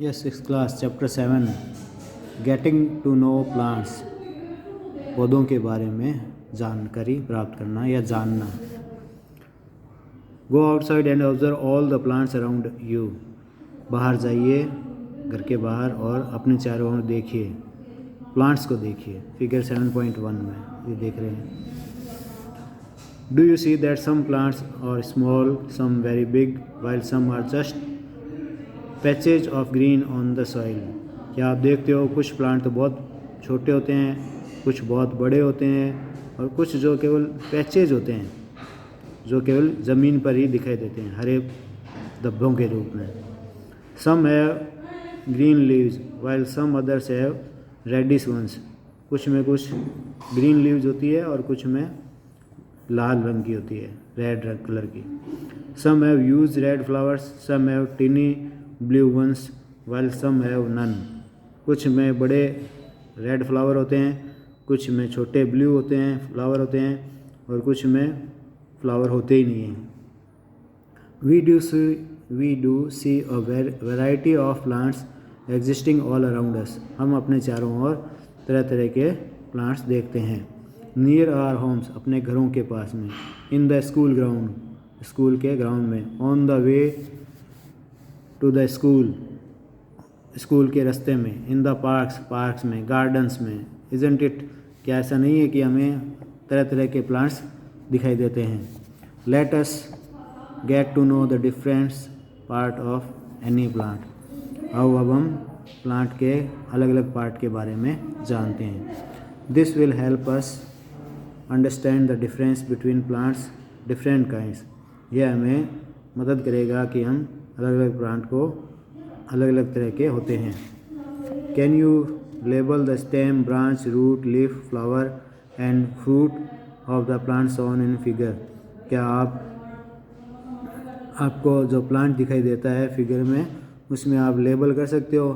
Yes, six class chapter 7 getting to know plants, पौधों के बारे में जानकारी प्राप्त करना या जानना। Go outside and observe all the plants around you, बाहर जाइए घर के बाहर और अपने चारों ओर देखिए, प्लांट्स को देखिए। फिगर 7.1 में ये देख रहे हैं। Do you see that some plants are small, some very big, while some are just patches of green on the soil. क्या आप देखते हो कुछ प्लांट तो बहुत छोटे होते हैं, कुछ बहुत बड़े होते हैं और कुछ जो केवल पैचेज होते हैं, जो केवल ज़मीन पर ही दिखाई देते हैं हरे धब्बों के रूप में। Some have green leaves while some others have reddish ones, कुछ में कुछ ग्रीन लीव्स होती है और कुछ में लाल रंग की होती है, रेड रंग कलर की। Some have use red flowers, some have tiny blue ones while some have none, कुछ में बड़े रेड फ्लावर होते हैं, कुछ में छोटे ब्लू होते हैं, फ्लावर होते हैं, और कुछ में फ्लावर होते ही नहीं हैं। We do see a variety of plants existing all around us, हम अपने चारों ओर तरह तरह के प्लांट्स देखते हैं। नियर आवर होम्स, अपने घरों के पास में। In the school ground, school के ग्राउंड में। On the way to the school, school के रास्ते में। इन द पार्क्स, पार्क्स में, गार्डन्स में। इजंट इट, क्या ऐसा नहीं है कि हमें तरह तरह के प्लांट्स दिखाई देते हैं। Let us get to know the different part of any plant, आओ अब हम प्लांट के अलग अलग पार्ट के बारे में जानते हैं। This will help us understand the difference between plants different kinds, यह हमें मदद करेगा कि हम अलग अलग प्लांट को अलग अलग तरह के होते हैं। Can you label the stem, branch, root, leaf, flower and fruit of the plant shown in figure, क्या आपको जो प्लांट दिखाई देता है फिगर में, उसमें आप लेबल कर सकते हो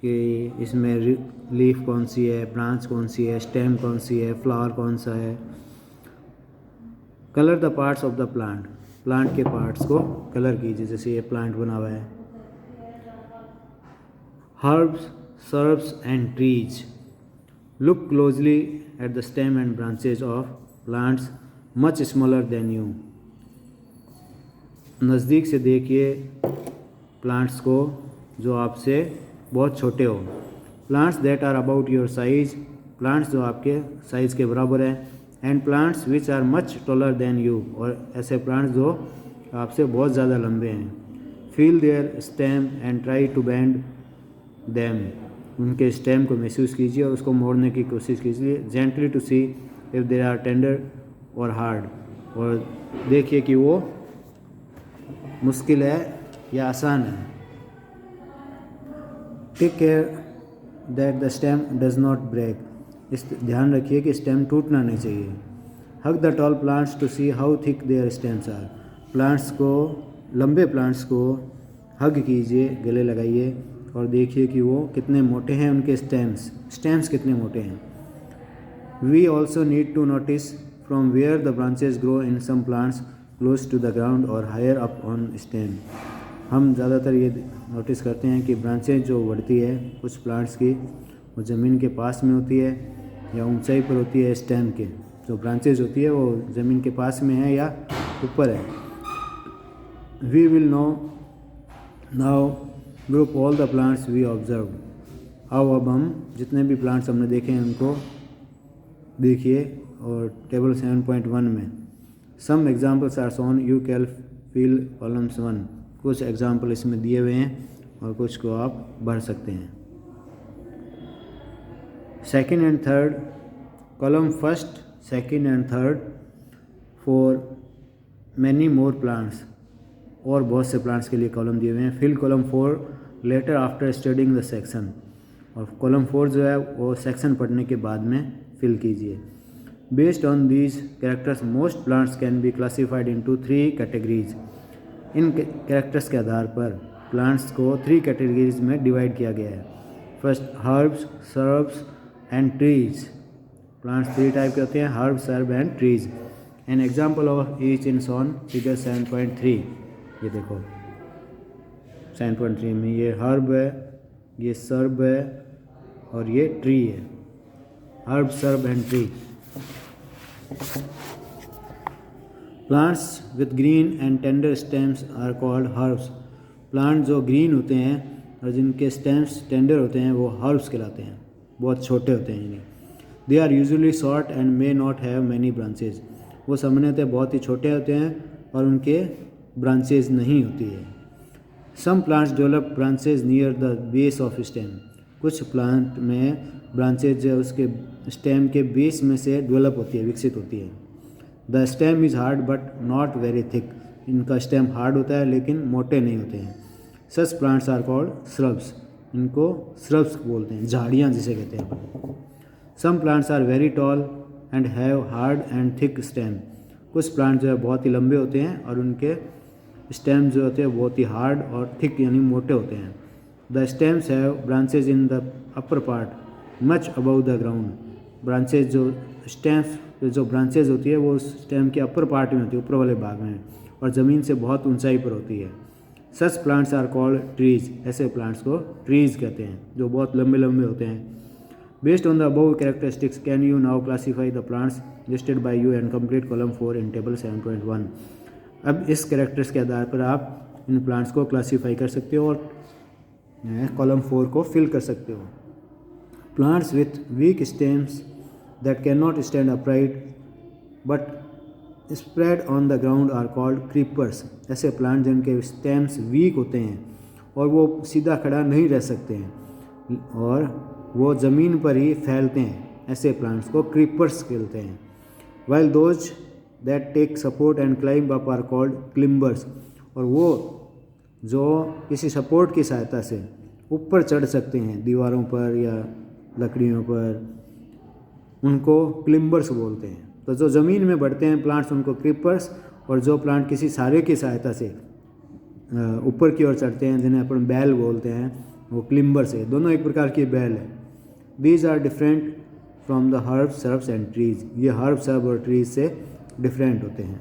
कि इसमें लीफ कौन सी है, ब्रांच कौन सी है, स्टेम कौन सी है, फ्लावर कौन सा है। Colour the parts of the plant, plant के पार्ट्स को कलर कीजिए, जैसे ये प्लांट बना हुआ है। Herbs, shrubs and trees, look closely at the stem and branches of plants much smaller than you, नज़दीक से देखिए प्लांट्स को जो आपसे बहुत छोटे हो। Plants that are about your size, plants जो आपके साइज़ के बराबर हैं। And plants which are much taller than you, और ऐसे प्लांट्स जो आपसे बहुत ज़्यादा लंबे हैं। Feel their stem and try to bend them, उनके स्टेम को महसूस कीजिए और उसको मोड़ने की कोशिश कीजिए। Gently to see if they are tender और हार्ड, और देखिए कि वो मुश्किल है या आसान है। Take care that the stem does not break, इस ध्यान रखिए कि स्टेम टूटना नहीं चाहिए। Hug the tall plants to see how thick their stems are, plants को, लंबे प्लांट्स को हग कीजिए, गले लगाइए और देखिए कि वो कितने मोटे हैं, उनके स्टेम्स कितने मोटे हैं। We also need to notice from where the branches grow in some plants close to the ground और हायर अप ऑन स्टेम, हम ज़्यादातर ये नोटिस करते हैं कि ब्रांचेज जो बढ़ती है कुछ प्लांट्स की, वो ज़मीन के पास में होती है या ऊंचाई पर होती है। स्टेम के जो ब्रांचेज होती है वो ज़मीन के पास में है या ऊपर है। We will know now group all the plants we observe, आओ अब हम जितने भी प्लांट्स हमने देखे हैं उनको देखिए। और टेबल 7.1 में some examples are shown, you can fill columns 1, कुछ एग्जाम्पल इसमें दिए हुए हैं और कुछ को आप भर सकते हैं। Second and third, column first, second and third for many more plants, और बहुत से प्लांट्स के लिए कॉलम दिए हुए हैं। Fill column 4 later after studying the section, और कॉलम 4 जो है वो सेक्शन पढ़ने के बाद में फिल कीजिए। Based on these characters most plants can be classified into 3 categories, in characters के आधार पर प्लांट्स को 3 कैटेगरीज में डिवाइड किया गया है। First, herbs, shrubs and trees, plants 3 type के होते हैं, herb, shrub and trees. An example of each in shown figure 7.3, ये देखो 7.3 में। ये हर्ब है, ये सर्ब है और ये ट्री है। Herb, shrub and tree. Plants with green and tender stems are called herbs. Plant जो ग्रीन होते हैं और जिनके स्टेम्स टेंडर होते हैं वो हर्ब्स कहलाते हैं, बहुत छोटे होते हैं। इन्हें they are usually short and may not have many branches. वो सामान्यतः बहुत ही छोटे होते हैं और उनके ब्रांचेज नहीं होती है। Some plants develop branches near the base of stem. कुछ प्लांट में ब्रांचेज जो उसके स्टेम के बेस में से डेवलप होती है, विकसित होती है। The stem is hard but not very thick. इनका स्टेम हार्ड होता है लेकिन मोटे नहीं होते हैं। Such plants are called shrubs. इनको श्रब्स बोलते हैं, झाड़ियाँ जिसे कहते हैं। Some plants are very tall and have hard and thick stem. कुछ प्लांट जो है बहुत ही लंबे होते हैं और उनके स्टेम जो होते हैं बहुत ही हार्ड और थिक यानी मोटे होते हैं। The stems have branches in the upper part much above the ground. Branches जो स्टेम्स जो ब्रांचेज होती है वो स्टेम के अपर पार्ट में होती है, ऊपर वाले भाग में, और ज़मीन से बहुत ऊंचाई पर होती है। Such plants are called trees. ऐसे प्लांट्स को ट्रीज कहते हैं जो बहुत लंबे लंबे होते हैं। Based on the above characteristics can you now classify the plants listed by you and complete column 4 in table 7.1। अब इस कैरेक्टर्स के आधार पर आप इन प्लांट्स को क्लासीफाई कर सकते हो और कॉलम 4 को फिल कर सकते हो। Plants with weak stems that can not stand upright but spread on the ground are called creepers. ऐसे प्लांट जिनके स्टेम्स वीक होते हैं और वो सीधा खड़ा नहीं रह सकते हैं और वो ज़मीन पर ही फैलते हैं, ऐसे प्लांट्स को क्रीपर्स कहते हैं। While those that take support and climb up are called climbers. और वो जो किसी सपोर्ट की सहायता से ऊपर चढ़ सकते हैं दीवारों पर या लकड़ियों पर, उनको क्लिम्बर्स बोलते हैं। तो जो ज़मीन में बढ़ते हैं प्लांट्स उनको क्रीपर्स, और जो प्लांट किसी सहारे की सहायता से ऊपर की ओर चढ़ते हैं जिन्हें अपन बैल बोलते हैं, वो क्लिम्बर्स है। दोनों एक प्रकार की बैल है। These are different from the herbs, shrubs and trees. ये हर्ब, सर्ब और ट्रीज से डिफरेंट होते हैं।